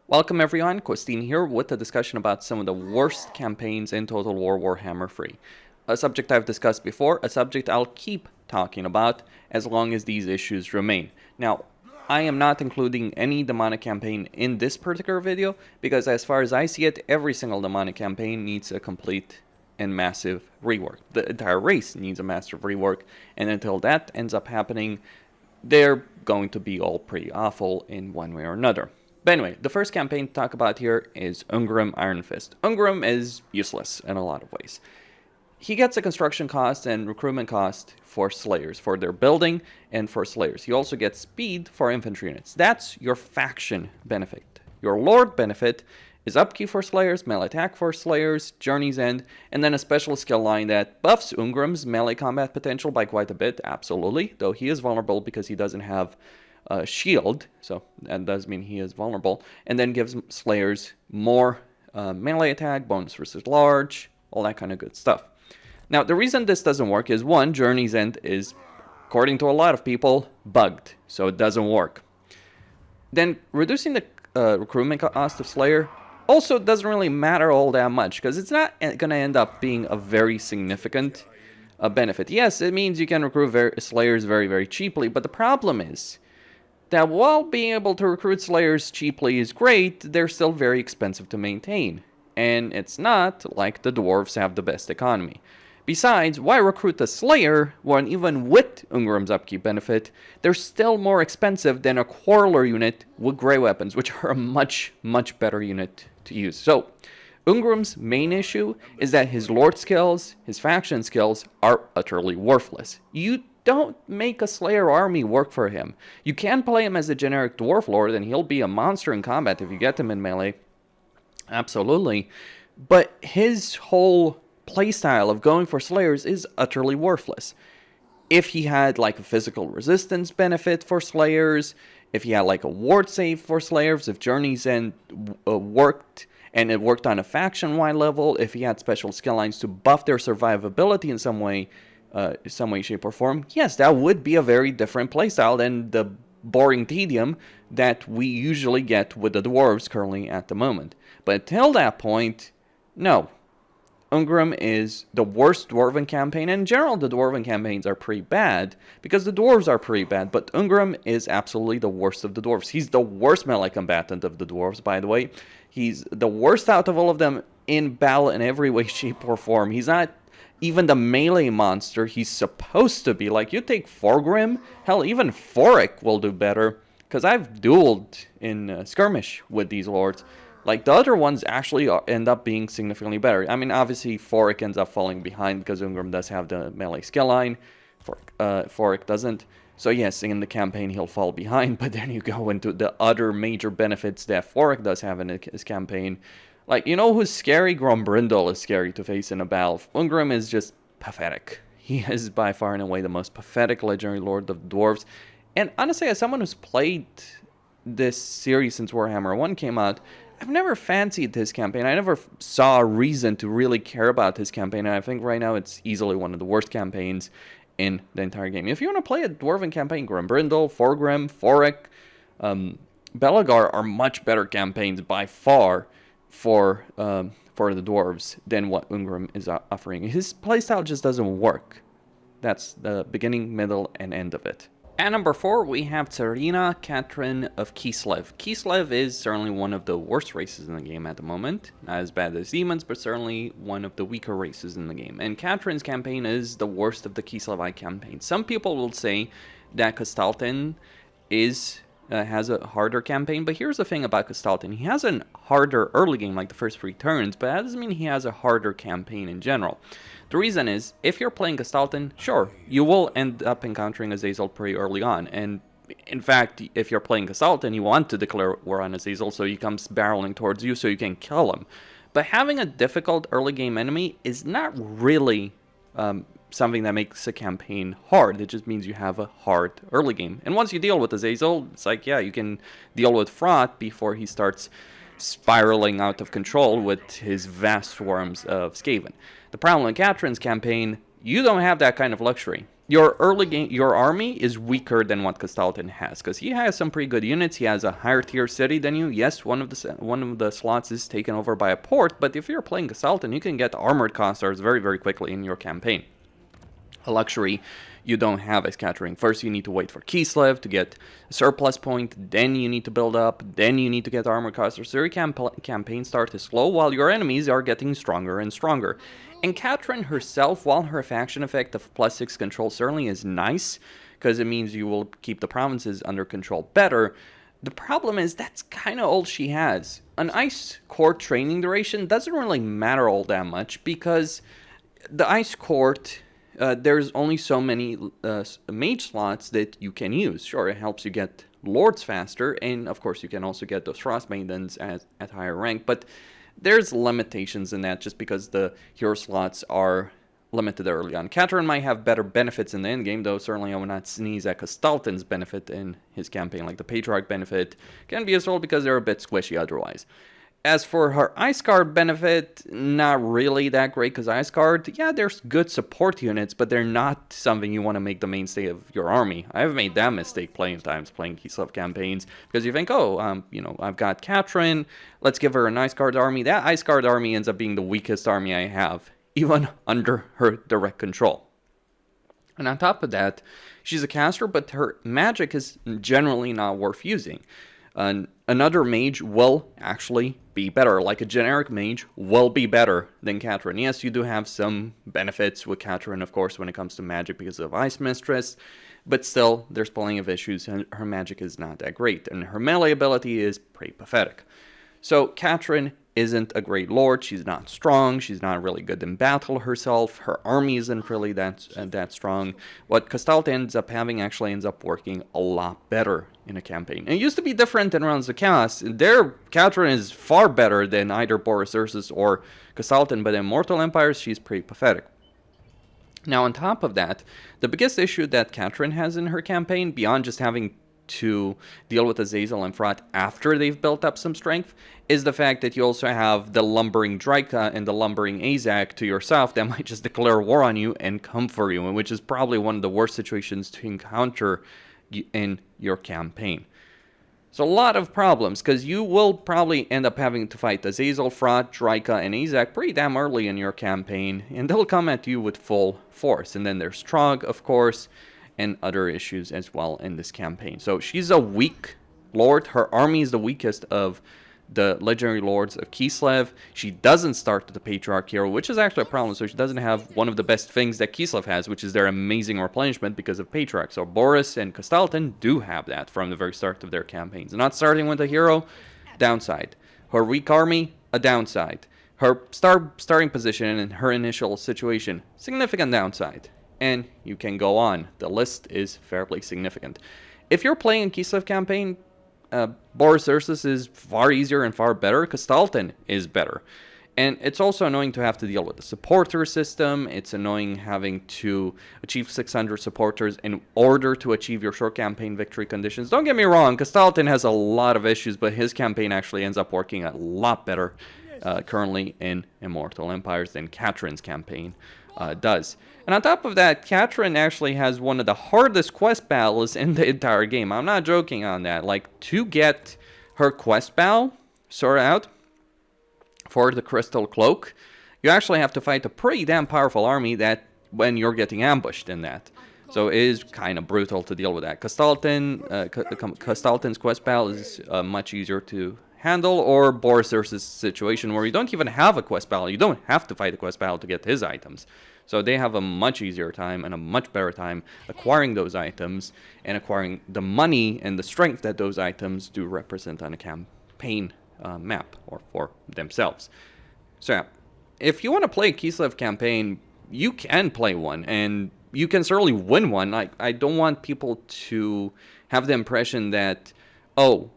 Welcome everyone, Costin here with a discussion about some of the worst campaigns in Total War Warhammer 3. A subject I've discussed before, a subject I'll keep talking about as long as these issues remain. Now, I am not including any demonic campaign in this particular video because as far as I see it, every single demonic campaign needs a complete and massive rework. The entire race needs a massive rework, and until that ends up happening, they're going to be all pretty awful in one way or another. But anyway, the first campaign to talk about here is Ungrim Ironfist. Ungrim is useless in a lot of ways. He gets a construction cost and recruitment cost for Slayers, for their building and for Slayers. He also gets speed for infantry units. That's your faction benefit. Your Lord benefit is upkeep for Slayers, melee attack for Slayers, Journey's End, and then a special skill line that buffs Ungrim's melee combat potential by quite a bit, absolutely, though he is vulnerable because he doesn't have shield, so that does mean he is vulnerable, and then gives Slayers more melee attack, bonus versus large, all that kind of good stuff. Now, the reason this doesn't work is, one, Journey's End is, according to a lot of people, bugged, so it doesn't work. Then, reducing the recruitment cost of Slayer also doesn't really matter all that much, because it's not going to end up being a very significant benefit. Yes, it means you can recruit Slayers very, very cheaply, but the problem is that while being able to recruit Slayers cheaply is great, they're still very expensive to maintain. And it's not like the dwarves have the best economy. Besides, why recruit a Slayer when even with Ungrim's upkeep benefit, they're still more expensive than a Quarreler unit with Grey Weapons, which are a much, much better unit to use. So, Ungrim's main issue is that his Lord skills, his faction skills, are utterly worthless. You don't make a Slayer army work for him. You can play him as a generic Dwarf Lord and he'll be a monster in combat if you get him in melee. Absolutely. But his whole playstyle of going for Slayers is utterly worthless. If he had like a physical resistance benefit for Slayers, if he had like a ward save for Slayers, if Journey's End worked and it worked on a faction-wide level, if he had special skill lines to buff their survivability in some way, shape, or form, yes, that would be a very different playstyle than the boring tedium that we usually get with the dwarves currently at the moment. But until that point, no. Ungrim is the worst dwarven campaign. In general, the dwarven campaigns are pretty bad because the dwarves are pretty bad, but Ungrim is absolutely the worst of the dwarves. He's the worst melee combatant of the dwarves, by the way. He's the worst out of all of them in battle in every way, shape, or form. He's not even the melee monster he's supposed to be. Like, you take Forgrim, hell, even Foric will do better, because I've dueled in skirmish with these lords. Like, the other ones actually end up being significantly better. I mean, obviously, Foric ends up falling behind because Ungrim does have the melee skill line. Foric doesn't. So yes, in the campaign he'll fall behind, but then you go into the other major benefits that Foric does have in his campaign. Like, you know who's scary? Grombrindal is scary to face in a battle. Ungrim is just pathetic. He is by far and away the most pathetic legendary lord of the dwarves. And honestly, as someone who's played this series since Warhammer 1 came out, I've never fancied his campaign. I never saw a reason to really care about his campaign, and I think right now it's easily one of the worst campaigns in the entire game. If you want to play a dwarven campaign, Grombrindal, Forgrim, Foric, Belagar are much better campaigns by far for the dwarves than what Ungrim is offering. His playstyle just doesn't work. That's the beginning, middle, and end of it. At number 4, we have Tzarina Katarin of Kislev. Kislev is certainly one of the worst races in the game at the moment. Not as bad as Daemons, but certainly one of the weaker races in the game. And Katarin's campaign is the worst of the Kislevite campaigns. Some people will say that Kastaltin has a harder campaign, but here's the thing about Kastaltin. He has a harder early game, like the first 3 turns, but that doesn't mean he has a harder campaign in general. The reason is, if you're playing Kastaltin, sure, you will end up encountering Azazel pretty early on, and in fact, if you're playing Kastaltin, you want to declare war on Azazel, so he comes barreling towards you so you can kill him. But having a difficult early game enemy is not really something that makes a campaign hard. It just means you have a hard early game. And once you deal with Azazel, it's like, yeah, you can deal with Fraught before he starts spiraling out of control with his vast swarms of Skaven. The problem in Katarin's campaign, you don't have that kind of luxury. your early game, your army is weaker than what Kastaltin has, because he has some pretty good units. He has a higher tier city than you. Yes, one of the slots is taken over by a port, but if you're playing Kastaltin, you can get armored constars very, very quickly in your campaign. A luxury you don't have as Katarin. First, you need to wait for Kislev to get a surplus point, then you need to build up, then you need to get armored constars. So your campaign start is slow, while your enemies are getting stronger and stronger. And Katarin herself, while her faction effect of +6 control certainly is nice, because it means you will keep the provinces under control better, the problem is that's kind of all she has. An Ice Court training duration doesn't really matter all that much, because the Ice Court, there's only so many mage slots that you can use. Sure, it helps you get lords faster, and of course you can also get those frost maidens at higher rank, but there's limitations in that just because the hero slots are limited early on. Katarin might have better benefits in the endgame, though certainly I would not sneeze at Kastaltin's benefit in his campaign. Like the Patriarch benefit can be useful because they're a bit squishy otherwise. As for her Ice Guard benefit, not really that great, because Ice Guard, yeah, there's good support units, but they're not something you want to make the mainstay of your army. I've made that mistake plenty of times playing Kislev campaigns, because you think, oh, I've got Katarin, let's give her an Ice Guard army. That Ice Guard army ends up being the weakest army I have, even under her direct control. And on top of that, she's a caster, but her magic is generally not worth using. Another mage will actually be better. Like a generic mage will be better than Katarin. Yes, you do have some benefits with Katarin, of course, when it comes to magic because of Ice Mistress, but still, there's plenty of issues, and her magic is not that great, and her melee ability is pretty pathetic. So Katarin isn't a great lord. She's not strong. She's not really good in battle herself. Her army isn't really that strong. What Kastaltin ends up having actually ends up working a lot better in a campaign. It used to be different in Realms of Chaos. Their Katarin is far better than either Boris Ursus or Kastaltin, but in Immortal Empires, she's pretty pathetic. Now, on top of that, the biggest issue that Katarin has in her campaign, beyond just having to deal with Azazel and Frat after they've built up some strength, is the fact that you also have the lumbering Drika and the lumbering Azak to your south that might just declare war on you and come for you, which is probably one of the worst situations to encounter in your campaign. So a lot of problems, because you will probably end up having to fight Azazel, Frat, Drika, and Azak pretty damn early in your campaign, and they'll come at you with full force. And then there's Trog, of course, and other issues as well in this campaign. So she's a weak lord. Her army is the weakest of the legendary lords of Kislev. She doesn't start with the Patriarch hero, which is actually a problem. So she doesn't have one of the best things that Kislev has, which is their amazing replenishment because of Patriarch. So Boris and Kastaltin do have that from the very start of their campaigns. Not starting with a hero, downside. Her weak army, a downside. Her starting position and her initial situation, significant downside. And you can go on. The list is fairly significant. If you're playing a Kislev campaign, Boris Ursus is far easier and far better. Kastaltin is better. And it's also annoying to have to deal with the supporter system. It's annoying having to achieve 600 supporters in order to achieve your short campaign victory conditions. Don't get me wrong, Kastaltin has a lot of issues, but his campaign actually ends up working a lot better currently in Immortal Empires than Katarin's campaign does. And on top of that, Katarin actually has one of the hardest quest battles in the entire game. I'm not joking on that. Like, to get her quest battle sorted out for the Crystal Cloak, you actually have to fight a pretty damn powerful army that when you're getting ambushed in that. So it is kind of brutal to deal with that. Kastaltin's quest battle is much easier to handle, or Boris Ursus' situation where you don't even have a quest battle. You don't have to fight a quest battle to get his items. So they have a much easier time and a much better time acquiring those items and acquiring the money and the strength that those items do represent on a campaign map or for themselves. So yeah, if you want to play a Kislev campaign, you can play one, and you can certainly win one. I don't want people to have the impression that, oh,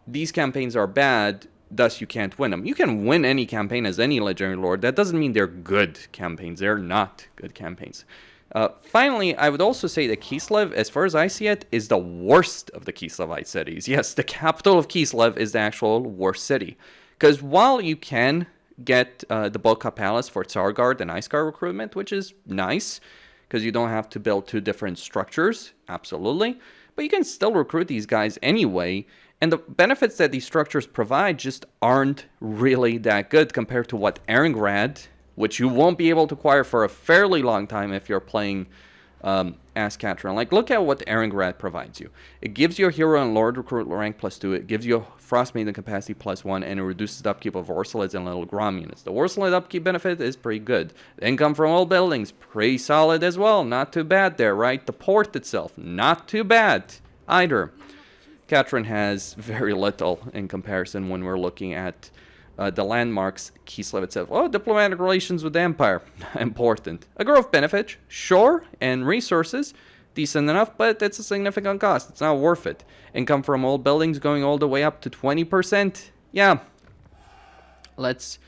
these campaigns are bad, thus you can't win them. You can win any campaign as any legendary lord. That doesn't mean they're good campaigns. They're not good campaigns. Finally, I would also say that Kislev, as far as I see it, is the worst of the Kislevite cities. Yes, the capital of Kislev is the actual worst city. Because while you can get the Bolka Palace for Tsar Guard and Ice Guard recruitment, which is nice, because you don't have to build 2 different structures, absolutely. But you can still recruit these guys anyway, and the benefits that these structures provide just aren't really that good compared to what Erengrad, which you won't be able to acquire for a fairly long time if you're playing as Katarin. Like, look at what Erengrad provides you. It gives you a hero and lord recruit rank +2, it gives you a frost maiden capacity +1, and it reduces the upkeep of Orsalids and little Grom units. The Orsalid upkeep benefit is pretty good. The income from all buildings, pretty solid as well. Not too bad there, right? The port itself, not too bad either. Katarin has very little in comparison when we're looking at the landmarks. Kislev itself, oh, diplomatic relations with the Empire, important. A growth benefit, sure, and resources, decent enough, but it's a significant cost. It's not worth it. Income from old buildings going all the way up to 20%. Yeah. Let's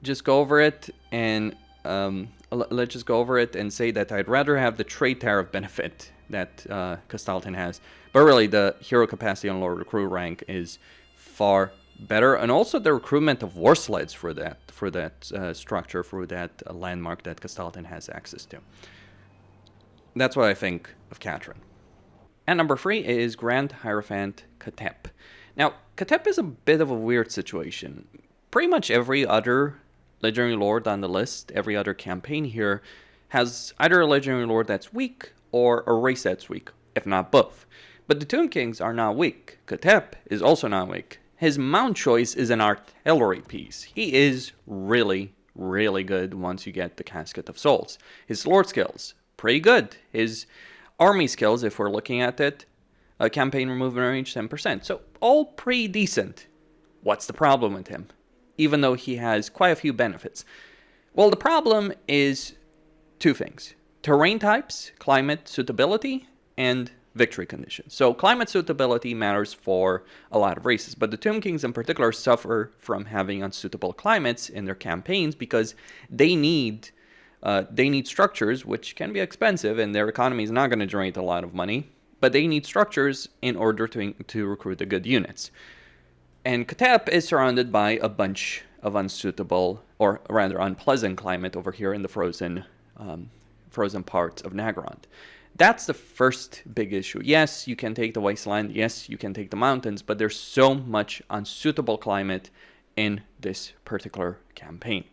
just go over it and say that I'd rather have the trade tariff benefit that Kastaltin has. But really, the hero capacity on lower recruit rank is far better, and also the recruitment of war sleds for that structure, for that landmark that Kastaltin has access to. That's what I think of Katarin. And number 3 is Grand Hierophant Khatep. Now, Khatep is a bit of a weird situation. Pretty much every other legendary lord on the list, every other campaign here, has either a legendary lord that's weak or a race that's weak, if not both. But the Tomb Kings are not weak. Khatep is also not weak. His mount choice is an artillery piece. He is really, really good once you get the Casket of Souls. His lord skills, pretty good. His army skills, if we're looking at it, campaign removal range 10%. So all pretty decent. What's the problem with him? Even though he has quite a few benefits. Well, the problem is 2 things. Terrain types, climate suitability, and victory conditions. So climate suitability matters for a lot of races, but the Tomb Kings in particular suffer from having unsuitable climates in their campaigns because they need structures, which can be expensive, and their economy is not going to generate a lot of money, but they need structures in order to recruit the good units. And Khatep is surrounded by a bunch of unsuitable, or rather unpleasant climate over here in the frozen parts of Nagrand. That's the first big issue. Yes, you can take the wasteland. Yes, you can take the mountains, but there's so much unsuitable climate in this particular campaign.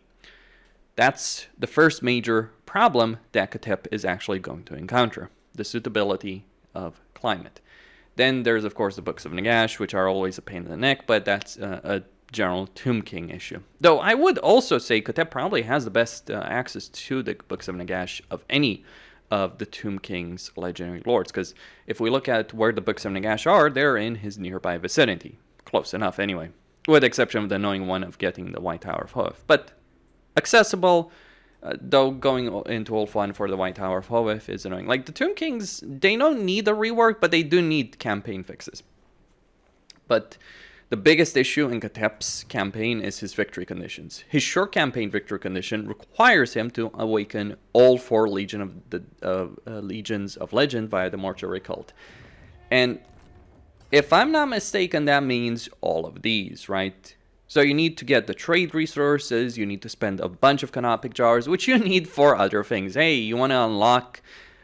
That's the first major problem that Khatep is actually going to encounter, the suitability of climate. Then there's, of course, the Books of Nagash, which are always a pain in the neck, but that's a general Tomb King issue. Though I would also say Khatep probably has the best access to the Books of Nagash of any of the Tomb King's legendary lords, because if we look at where the Books of Nagash are, they're in his nearby vicinity. Close enough, anyway. With the exception of the annoying one of getting the White Tower of Hoveth. But accessible, though going into all fun for the White Tower of Hoveth is annoying. Like, the Tomb Kings, they don't need a rework, but they do need campaign fixes. But the biggest issue in Khatep's campaign is his victory conditions. His short campaign victory condition requires him to awaken all 4 legions of legend via the mortuary cult. And if I'm not mistaken, that means all of these, right? So you need to get the trade resources, you need to spend a bunch of canopic jars, which you need for other things. Hey, you want to unlock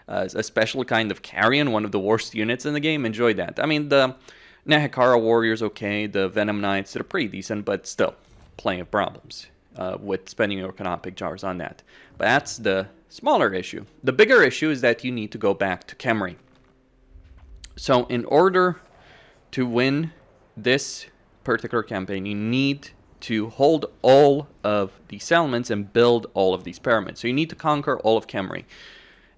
a special kind of carrion, one of the worst units in the game? Enjoy that. I mean, the Nahakara Warriors, okay, the Venom Knights, they're pretty decent, but still, plenty of problems with spending your canopic jars on that. But that's the smaller issue. The bigger issue is that you need to go back to Khemri. So in order to win this particular campaign, you need to hold all of these settlements and build all of these pyramids. So you need to conquer all of Khemri.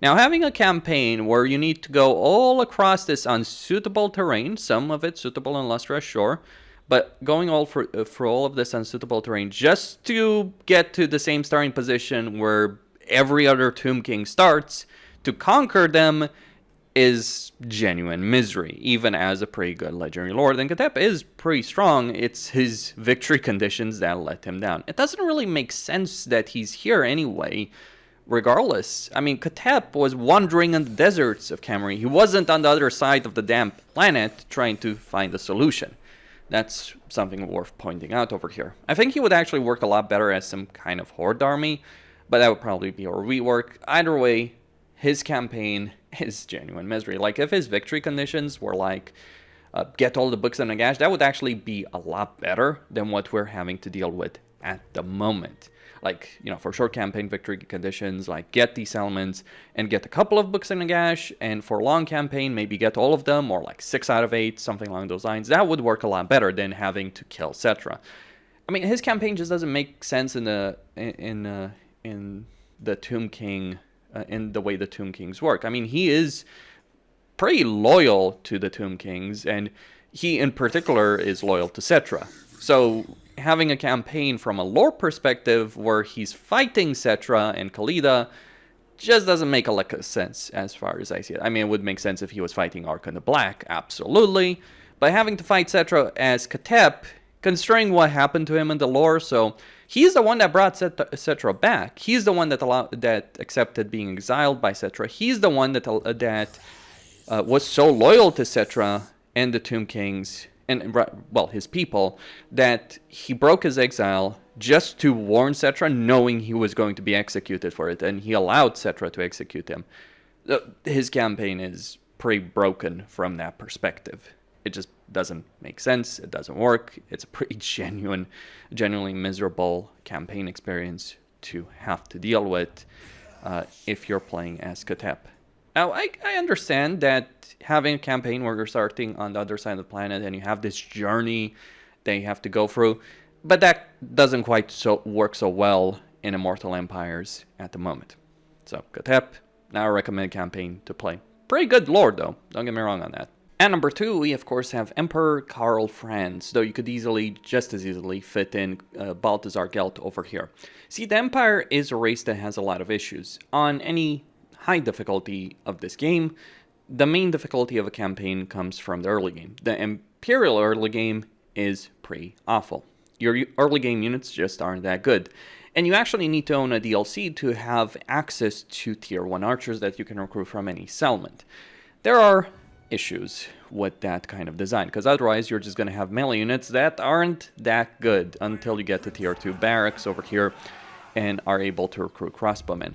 Now, having a campaign where you need to go all across this unsuitable terrain, some of it suitable and lustrous, sure, but going all for all of this unsuitable terrain just to get to the same starting position where every other Tomb King starts, to conquer them is genuine misery, even as a pretty good legendary lord. And Khatep is pretty strong. It's his victory conditions that let him down. It doesn't really make sense that he's here anyway. Regardless, I mean, Khatep was wandering in the deserts of Khemri. He wasn't on the other side of the damn planet trying to find a solution. That's something worth pointing out over here. I think he would actually work a lot better as some kind of horde army, but that would probably be a rework. Either way, his campaign is genuine misery. Like, if his victory conditions were like, get all the books in the gash, that would actually be a lot better than what we're having to deal with at the moment. Like, you know, for short campaign victory conditions, like get these elements and get a couple of books in the gash, and for long campaign, maybe get all of them, or like 6 out of 8, something along those lines. That would work a lot better than having to kill Cetra. I mean, his campaign just doesn't make sense in the Tomb King, in the way the Tomb Kings work. I mean, he is pretty loyal to the Tomb Kings, and he in particular is loyal to Cetra. So having a campaign from a lore perspective where he's fighting Cetra and Khalida just doesn't make a lick of sense as far as I see it. I mean, it would make sense if he was fighting Archon the Black, absolutely. But having to fight Cetra as Khatep, considering what happened to him in the lore, so he's the one that brought Cetra back. He's the one that accepted being exiled by Cetra. He's the one that was so loyal to Cetra and the Tomb Kings, and, well, his people, that he broke his exile just to warn Cetra, knowing he was going to be executed for it, and he allowed Cetra to execute him. His campaign is pretty broken from that perspective. It just doesn't make sense. It doesn't work. It's a pretty genuinely miserable campaign experience to have to deal with if you're playing as Khatep. Now, I understand that having a campaign where you're starting on the other side of the planet and you have this journey that you have to go through, but that doesn't quite work so well in Immortal Empires at the moment. So, Khatep, now I recommend campaign to play. Pretty good lore, though. Don't get me wrong on that. At number 2, we of course have Emperor Karl Franz, though you could just as easily fit in Balthazar Gelt over here. See, the Empire is a race that has a lot of issues. On any high difficulty of this game, the main difficulty of a campaign comes from the early game. The Imperial early game is pretty awful. Your early game units just aren't that good. And you actually need to own a DLC to have access to tier 1 archers that you can recruit from any settlement. There are issues with that kind of design, because otherwise you're just going to have melee units that aren't that good until you get to tier 2 barracks over here and are able to recruit crossbowmen.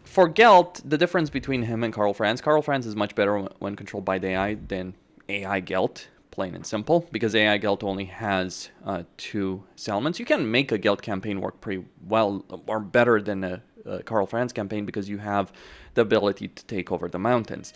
For Gelt, the difference between him and Karl Franz is much better when controlled by the AI than AI Gelt, plain and simple, because AI Gelt only has 2 settlements. You can make a Gelt campaign work pretty well, or better than a Karl Franz campaign, because you have the ability to take over the mountains.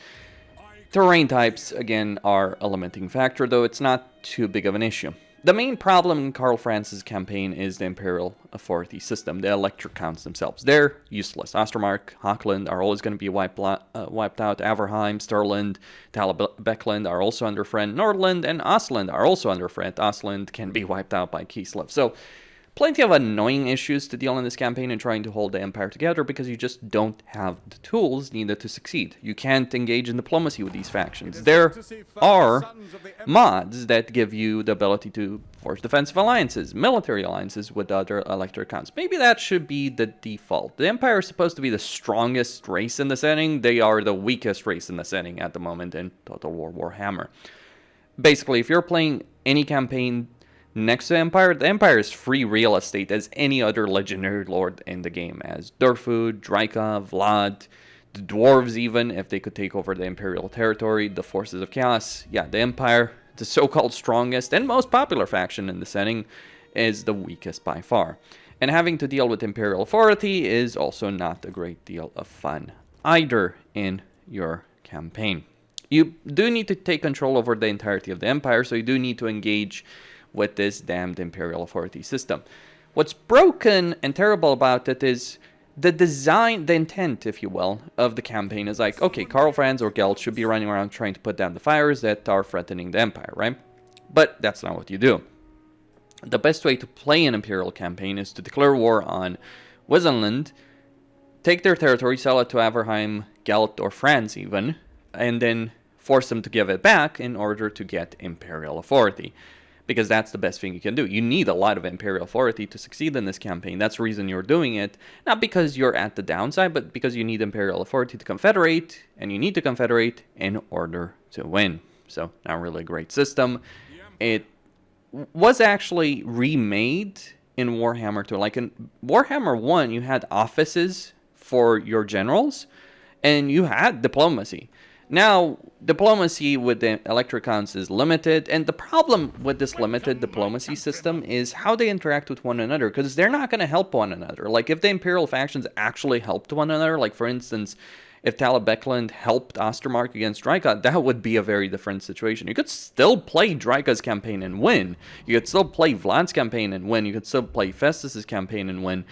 Terrain types, again, are a limiting factor, though it's not too big of an issue. The main problem in Karl Franz's campaign is the Imperial Authority system, the electric counts themselves. They're useless. Ostermark, Hochland are always going to be wiped out. Averheim, Sturland, Talabekland are also under threat. Nordland and Ostland are also under threat. Ostland can be wiped out by Kislev. So, plenty of annoying issues to deal in this campaign and trying to hold the Empire together, because you just don't have the tools needed to succeed. You can't engage in diplomacy with these factions. There are mods that give you the ability to forge defensive alliances, military alliances with other electorate counts. Maybe that should be the default. The Empire is supposed to be the strongest race in the setting. They are the weakest race in the setting at the moment in Total War Warhammer. Basically, if you're playing any campaign next to the Empire is free real estate as any other legendary lord in the game, as Durfu, Draika, Vlad, the dwarves even, if they could take over the Imperial territory, the forces of chaos. Yeah, the Empire, the so-called strongest and most popular faction in the setting, is the weakest by far. And having to deal with Imperial authority is also not a great deal of fun either in your campaign. You do need to take control over the entirety of the Empire, so you do need to engage with this damned Imperial Authority system. What's broken and terrible about it is the design, the intent, if you will, of the campaign is like, okay, Karl Franz or Gelt should be running around trying to put down the fires that are threatening the Empire, right? But that's not what you do. The best way to play an Imperial campaign is to declare war on Wissenland, take their territory, sell it to Averheim, Gelt, or Franz even, and then force them to give it back in order to get Imperial authority. Because that's the best thing you can do. You need a lot of Imperial authority to succeed in this campaign. That's the reason you're doing it. Not because you're at the downside, but because you need Imperial authority to confederate, and you need to confederate in order to win. So, not really a great system. It was actually remade in Warhammer 2. Like in Warhammer 1, you had offices for your generals, And you had diplomacy. Now, diplomacy with the Electricons is limited, and the problem with this limited diplomacy system is how they interact with one another, because they're not going to help one another. Like, if the Imperial factions actually helped one another, like, for instance, if Talabecland helped Ostermark against Dryka, that would be a very different situation. You could still play Dryka's campaign and win. You could still play Vlad's campaign and win. You could still play Festus's campaign and win.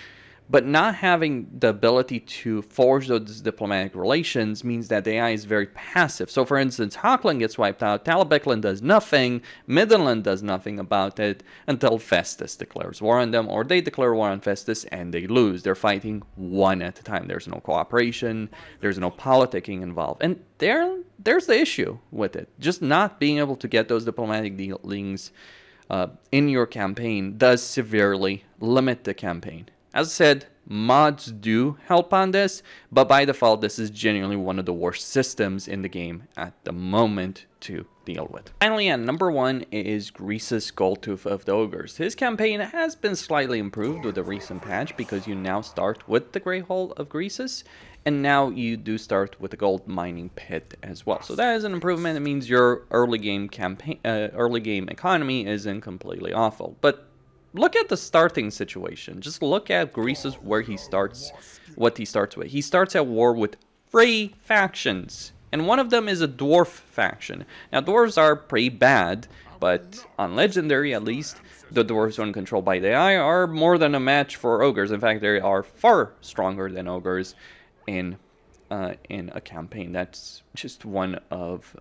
But not having the ability to forge those diplomatic relations means that the AI is very passive. So, for instance, Hochland gets wiped out, Talabecland does nothing, Midland does nothing about it until Festus declares war on them, or they declare war on Festus and they lose. They're fighting one at a time. There's no cooperation, there's no politicking involved. And there's the issue with it. Just not being able to get those diplomatic dealings in your campaign does severely limit the campaign. As I said, mods do help on this, but by default, this is genuinely one of the worst systems in the game at the moment to deal with. Finally, at number 1 is Greasus Goldtooth of the Ogres. His campaign has been slightly improved with the recent patch because you now start with the Grey Hole of Greasus, and now you do start with the gold mining pit as well. So that is an improvement. It means your early game economy isn't completely awful, but look at the starting situation. Just look at Greasus, where he starts, what he starts with. He starts at war with 3 factions, and one of them is a dwarf faction. Now, dwarves are pretty bad, but on Legendary, at least, the dwarves, when controlled by the AI, are more than a match for ogres. In fact, they are far stronger than ogres in a campaign. That's just one of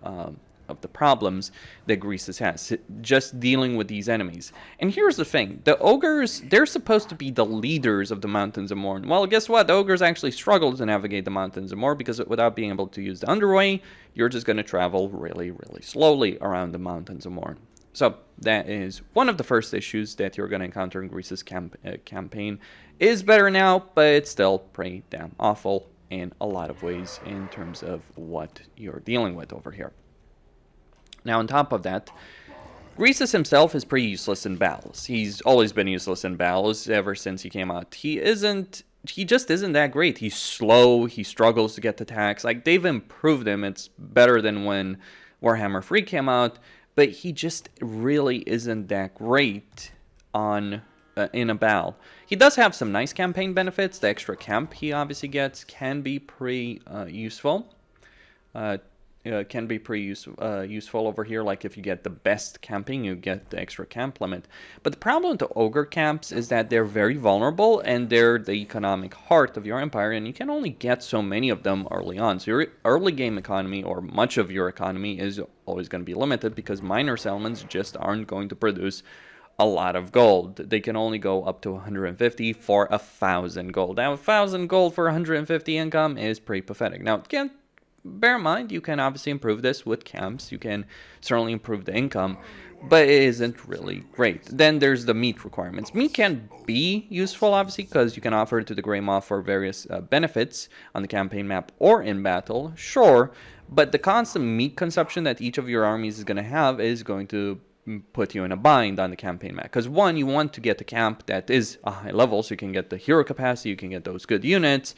the problems that Greasus has, just dealing with these enemies. And here's the thing, the ogres, they're supposed to be the leaders of the Mountains of Morn. Well, guess what? The ogres actually struggle to navigate the Mountains of Morn because without being able to use the Underway, you're just going to travel really, really slowly around the Mountains of Morn. So that is one of the first issues that you're going to encounter in Greasus' campaign. Is better now, but it's still pretty damn awful in a lot of ways in terms of what you're dealing with over here. Now, on top of that, Greasus himself is pretty useless in battles. He's always been useless in battles ever since he came out. He just isn't that great. He's slow, he struggles to get attacks. Like, they've improved him. It's better than when Warhammer 3 came out, but he just really isn't that great on in a battle. He does have some nice campaign benefits. The extra camp he obviously gets can be pretty useful. Can be pretty useful over here. Like, if you get the best camping, you get the extra camp limit. But the problem with the ogre camps is that they're very vulnerable, and they're the economic heart of your empire, and you can only get so many of them early on. So your early game economy, or much of your economy, is always going to be limited because minor settlements just aren't going to produce a lot of gold. They can only go up to 150 for 1,000 gold. Now, 1,000 gold for 150 income is pretty pathetic. Now, again, bear in mind, you can obviously improve this with camps. You can certainly improve the income, but it isn't really great. Then there's the meat requirements. Meat can be useful, obviously, because you can offer it to the Grey Moth for various benefits on the campaign map or in battle, sure, but the constant meat consumption that each of your armies is going to have is going to put you in a bind on the campaign map. Because one, you want to get the camp that is a high level, so you can get the hero capacity, you can get those good units,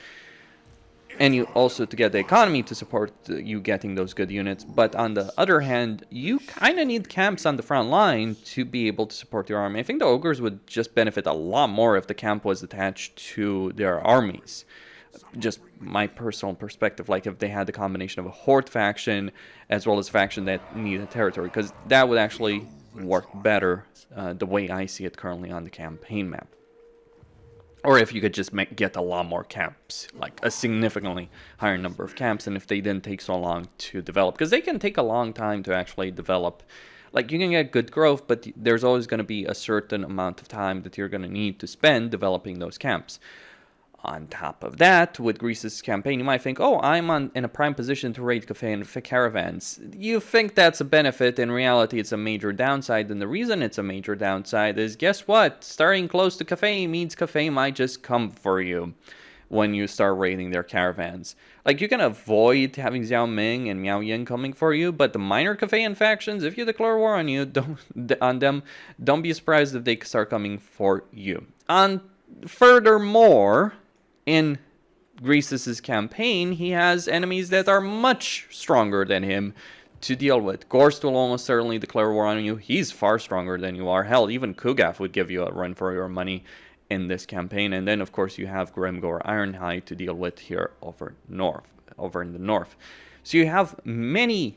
and you also to get the economy to support you getting those good units. But on the other hand, you kind of need camps on the front line to be able to support your army. I think the ogres would just benefit a lot more if the camp was attached to their armies. Just my personal perspective, like if they had the combination of a horde faction as well as a faction that needed territory, because that would actually work better the way I see it currently on the campaign map. Or if you could just get a lot more camps, like a significantly higher number of camps, and if they didn't take so long to develop, because they can take a long time to actually develop. Like, you can get good growth, but there's always going to be a certain amount of time that you're going to need to spend developing those camps. On top of that, with Greasus' campaign, you might think, oh, I'm in a prime position to raid Cafe and caravans. You think that's a benefit. In reality, it's a major downside. And the reason it's a major downside is, guess what? Starting close to Cafe means Cafe might just come for you when you start raiding their caravans. Like, you can avoid having Xiao Ming and Miao Yin coming for you, but the minor Cafe factions, if you declare war on them, don't be surprised if they start coming for you. Furthermore, in Greasus' campaign, he has enemies that are much stronger than him to deal with. Gorst will almost certainly declare war on you. He's far stronger than you are. Hell, even Kugaf would give you a run for your money in this campaign. And then, of course, you have Grimgor Ironhide to deal with here over in the north. So you have many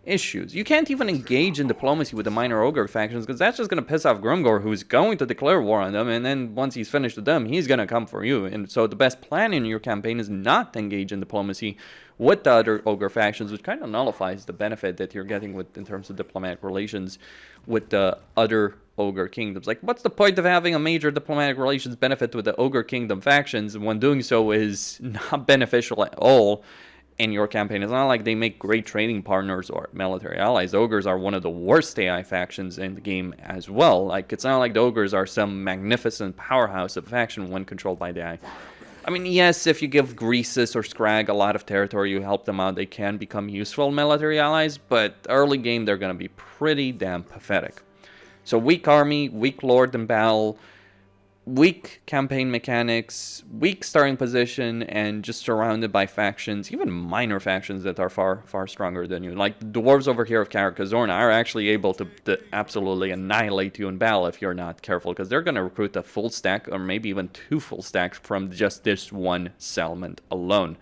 issues. You can't even engage in diplomacy with the minor ogre factions, because that's just going to piss off Grimgor, who's going to declare war on them, and then once he's finished with them, he's going to come for you. And so the best plan in your campaign is not to engage in diplomacy with the other ogre factions, which kind of nullifies the benefit that you're getting with in terms of diplomatic relations with the other ogre kingdoms. Like, what's the point of having a major diplomatic relations benefit with the ogre kingdom factions when doing so is not beneficial at all in your campaign? It's not like they make great trading partners or military allies. Ogres are one of the worst AI factions in the game as well. Like, it's not like the ogres are some magnificent powerhouse of faction when controlled by the AI. I mean, yes, if you give Greasus or Scrag a lot of territory, you help them out, they can become useful military allies, but early game they're going to be pretty damn pathetic. So weak army, weak lord and battle, weak campaign mechanics, weak starting position, and just surrounded by factions, even minor factions that are far stronger than you. Like the dwarves over here of Karakazorna are actually able to absolutely annihilate you in battle if you're not careful, because they're going to recruit a full stack or maybe even 2 full stacks from just this one settlement alone.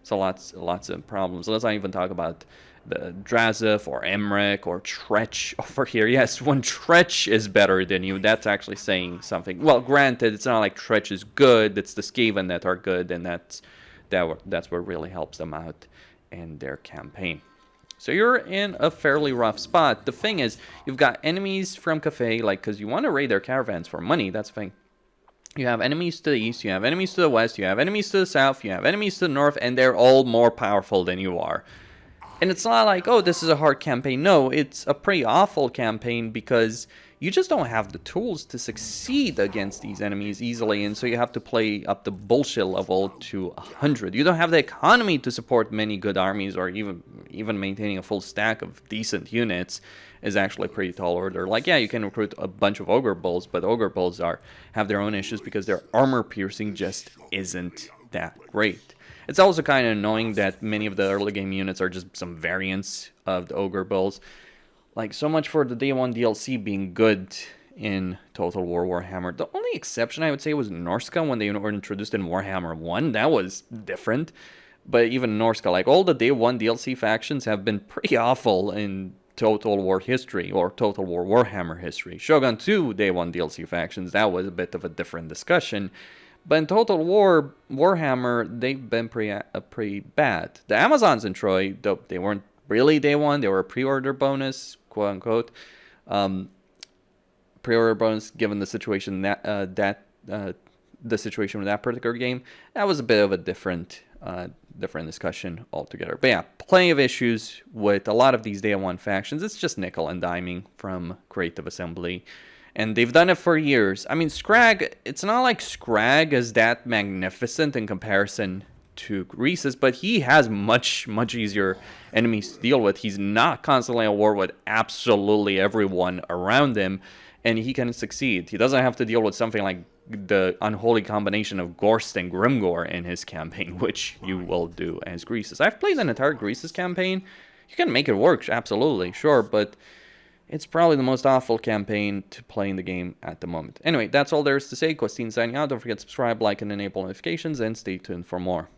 So lots of problems. Let's not even talk about the Drazif or Emmerich or Tretch over here. Yes, when Tretch is better than you, that's actually saying something. Well, granted, it's not like Tretch is good. It's the Skaven that are good, and that's what really helps them out in their campaign. So you're in a fairly rough spot. The thing is, you've got enemies from Cathay, like, because you want to raid their caravans for money. That's the thing. You have enemies to the east, you have enemies to the west, you have enemies to the south, you have enemies to the north, and they're all more powerful than you are. And it's not like, oh, this is a hard campaign. No, it's a pretty awful campaign because you just don't have the tools to succeed against these enemies easily, and so you have to play up the bullshit level to 100. You don't have the economy to support many good armies, or even maintaining a full stack of decent units is actually a pretty tall order. Like, yeah, you can recruit a bunch of ogre bulls, but ogre bulls have their own issues because their armor piercing just isn't that great. It's also kind of annoying that many of the early game units are just some variants of the ogre bulls. Like, so much for the Day 1 DLC being good in Total War Warhammer. The only exception I would say was Norska when they were introduced in Warhammer 1. That was different. But even Norska, like, all the Day 1 DLC factions have been pretty awful in Total War history, or Total War Warhammer history. Shogun 2 Day 1 DLC factions, that was a bit of a different discussion. But in Total War Warhammer, they've been pretty bad. The Amazons in Troy, though they weren't really Day 1, they were a pre-order bonus, quote-unquote. Pre-order bonus, given the situation the situation with that particular game, that was a bit of a different discussion altogether. But yeah, plenty of issues with a lot of these Day 1 factions. It's just nickel and diming from Creative Assembly. And they've done it for years. I mean, Scrag, it's not like Scrag is that magnificent in comparison to Greasus, but he has much easier enemies to deal with. He's not constantly at war with absolutely everyone around him, and he can succeed. He doesn't have to deal with something like the unholy combination of Gorst and Grimgor in his campaign, which you will do as Greasus. I've played an entire Greasus campaign. You can make it work, absolutely, sure, but it's probably the most awful campaign to play in the game at the moment. Anyway, that's all there is to say. Costin signing out. Don't forget to subscribe, like, and enable notifications, and stay tuned for more.